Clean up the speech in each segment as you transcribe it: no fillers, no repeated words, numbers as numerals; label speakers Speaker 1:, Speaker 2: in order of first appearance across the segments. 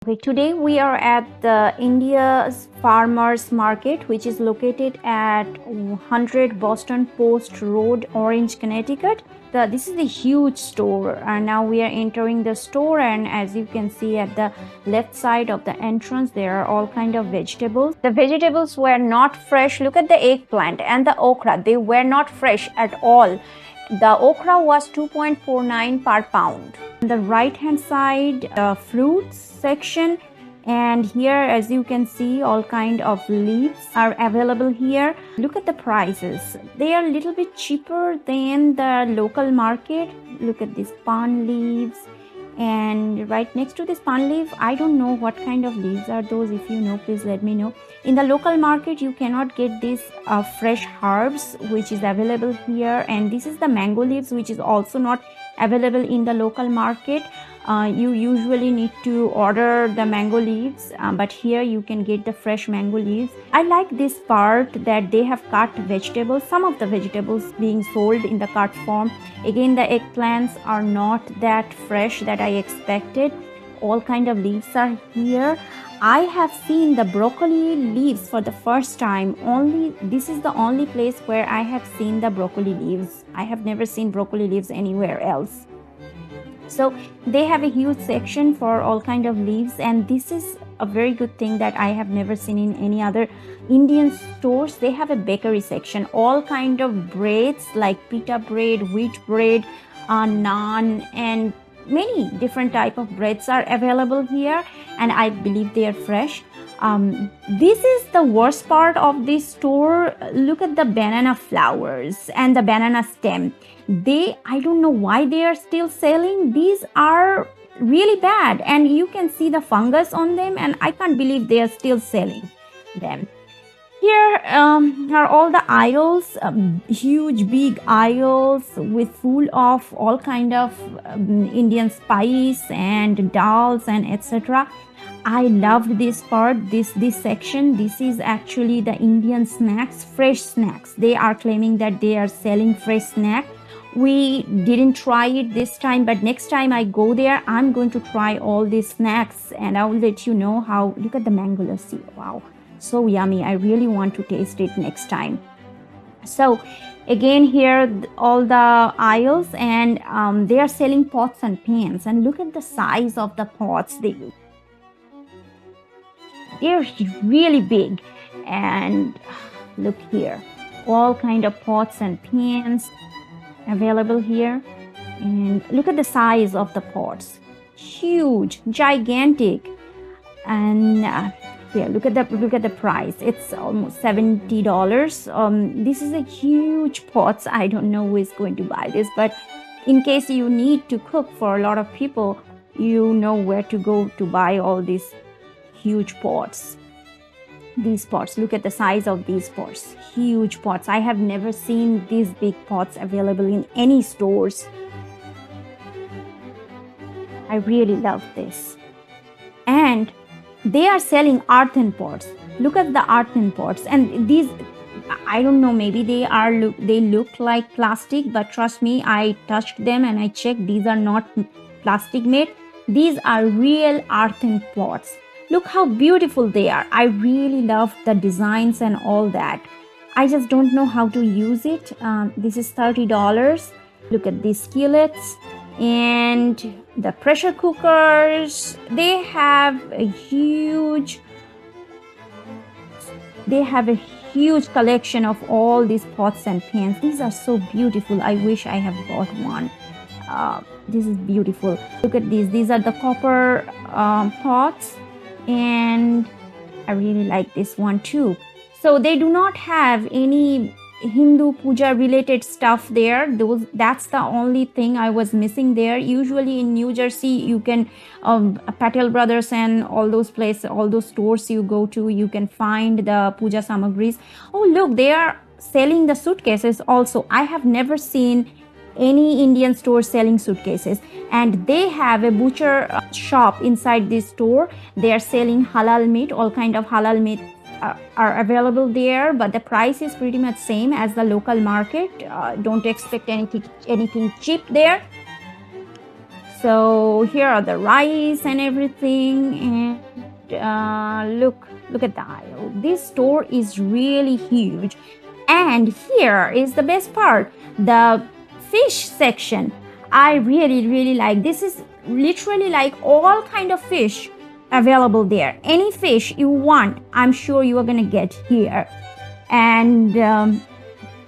Speaker 1: Okay, today we are at the India's Farmers Market, which is located at 100 Boston Post Road, Orange, Connecticut. This is a huge store, and now we are entering the store, and as you can see at the left side of the entrance, there are all kind of vegetables. The vegetables were not fresh. Look at the eggplant and the okra. They were not fresh at all. The okra was 2.49 per pound. On the right hand side, the fruits section, and here as you can see all kind of leaves are available here. Look at the prices. They are a little bit cheaper than the local market. Look at these palm leaves, and right next to this palm leaf, I don't know what kind of leaves are those. If you know, please let me know. In the local market you cannot get these fresh herbs which is available here, and this is the mango leaves which is also not available in the local market. You usually need to order the mango leaves, but here you can get the fresh mango leaves. I like this part that they have cut vegetables, some of the vegetables being sold in the cut form. Again, the eggplants are not that fresh that I expected. All kind of leaves are here. I have seen the broccoli leaves for the first time. This is the only place where I have seen the broccoli leaves. I have never seen broccoli leaves anywhere else. So they have a huge section for all kind of leaves, and this is a very good thing that I have never seen in any other Indian stores. They have a bakery section, all kind of breads like pita bread, wheat bread, naan, and many different type of breads are available here, and I believe they are fresh. This is the worst part of this store. Look at the banana flowers and the banana stem. I don't know why they are still selling. These are really bad, and you can see the fungus on them, and I can't believe they are still selling them. Here are all the aisles, huge big aisles with full of all kind of Indian spice and dals and etc. I loved this part, this section. This is actually the Indian snacks, fresh snacks. They are claiming that they are selling fresh snack. We didn't try it this time, but next time I go there, I'm going to try all these snacks, and I will let you know how. Look at the mango lassi. Wow, so yummy. I really want to taste it next time. So again, here all the aisles, and they are selling pots and pans, and look at the size of the pots. They're really big, and look here, all kind of pots and pans available here, and look at the size of the pots, huge, gigantic. And here, look at the price. It's almost $70. This is a huge pots. I don't know who is going to buy this, but in case you need to cook for a lot of people, you know where to go to buy all these huge pots. These pots, look at the size of these pots, huge pots. I have never seen these big pots available in any stores. I really love this. And they are selling earthen pots. Look at the earthen pots, and these, I don't know, maybe they look like plastic, but trust me, I touched them and I checked, these are not plastic made. These are real earthen pots. Look how beautiful they are. I really love the designs and all that. I just don't know how to use it. This is $30. Look at these skillets and the pressure cookers. They have a huge collection of all these pots and pans. These are so beautiful. I wish I have bought one. This is beautiful. Look at these. These are the copper pots, and I really like this one too. So they do not have any Hindu puja related stuff there. That's the only thing I was missing there. Usually in New Jersey, you can Patel Brothers and all those places, all those stores you go to, you can find the puja samagris. Oh look, they are selling the suitcases also. I have never seen any Indian store selling suitcases, and they have a butcher shop inside this store. They are selling halal meat. All kind of halal meat are available there, but the price is pretty much same as the local market. Don't expect anything cheap there. So here are the rice and everything, and look at the aisle. This store is really huge. And here is the best part, the fish section. I really like this. Is literally like all kind of fish available there. Any fish you want, I'm sure you are gonna get here. And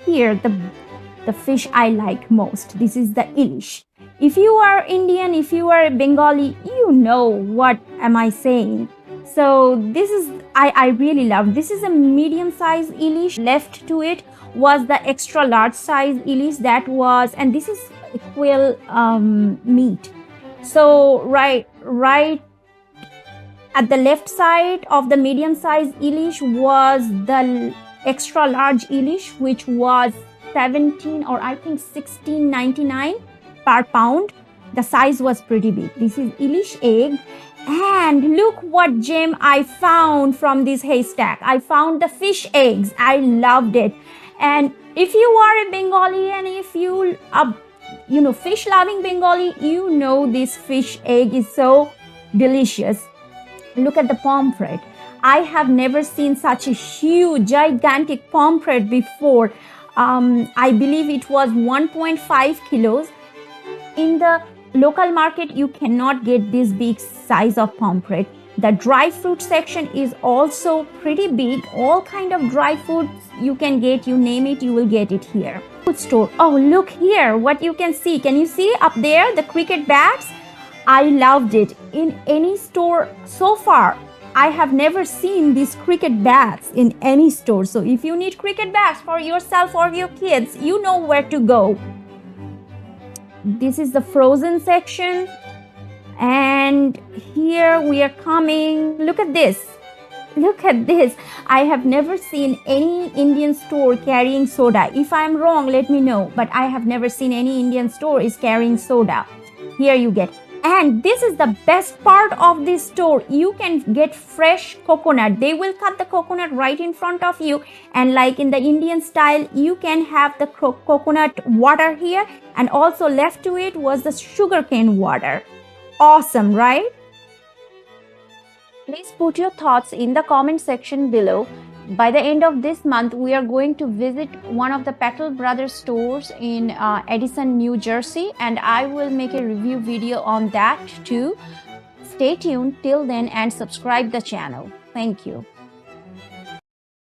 Speaker 1: here the fish I like most. This is the ilish. If you are Indian, if you are Bengali, you know what am I saying. So this is I really love. This is a medium size ilish. Left to it was the extra large size ilish that was, and this is quail meat. So right at the left side of the medium size ilish was the extra large ilish, which was 17 or I think 16.99 per pound. The size was pretty big. This is ilish egg. And look what gem I found from this haystack. I found the fish eggs. I loved it. And if you are a Bengali and if you fish loving Bengali, you know this fish egg is so delicious. Look at the pomfret. I have never seen such a huge, gigantic pomfret before. I believe it was 1.5 kilos. In the local market, you cannot get this big size of pomfret. The dry fruit section is also pretty big. All kind of dry fruits you can get, you name it, you will get it here. Food store. Oh, look here, what you can see. Can you see up there the cricket bats? I loved it. In any store so far, I have never seen these cricket bats in any store. So if you need cricket bats for yourself or your kids, you know where to go. This is the frozen section. And here we are coming. Look at this. Look at this. I have never seen any Indian store carrying soda. If I am wrong, let me know. But I have never seen any Indian store is carrying soda. Here you get. And this is the best part of this store. You can get fresh coconut. They will cut the coconut right in front of you. And like in the Indian style, you can have the coconut water here. And also left to it was the sugarcane water. Awesome, right? Please put your thoughts in the comment section below. By the end of this month, we are going to visit one of the Patel Brothers stores in Edison, New Jersey, and I will make a review video on that too. Stay tuned till then and subscribe the channel. Thank you.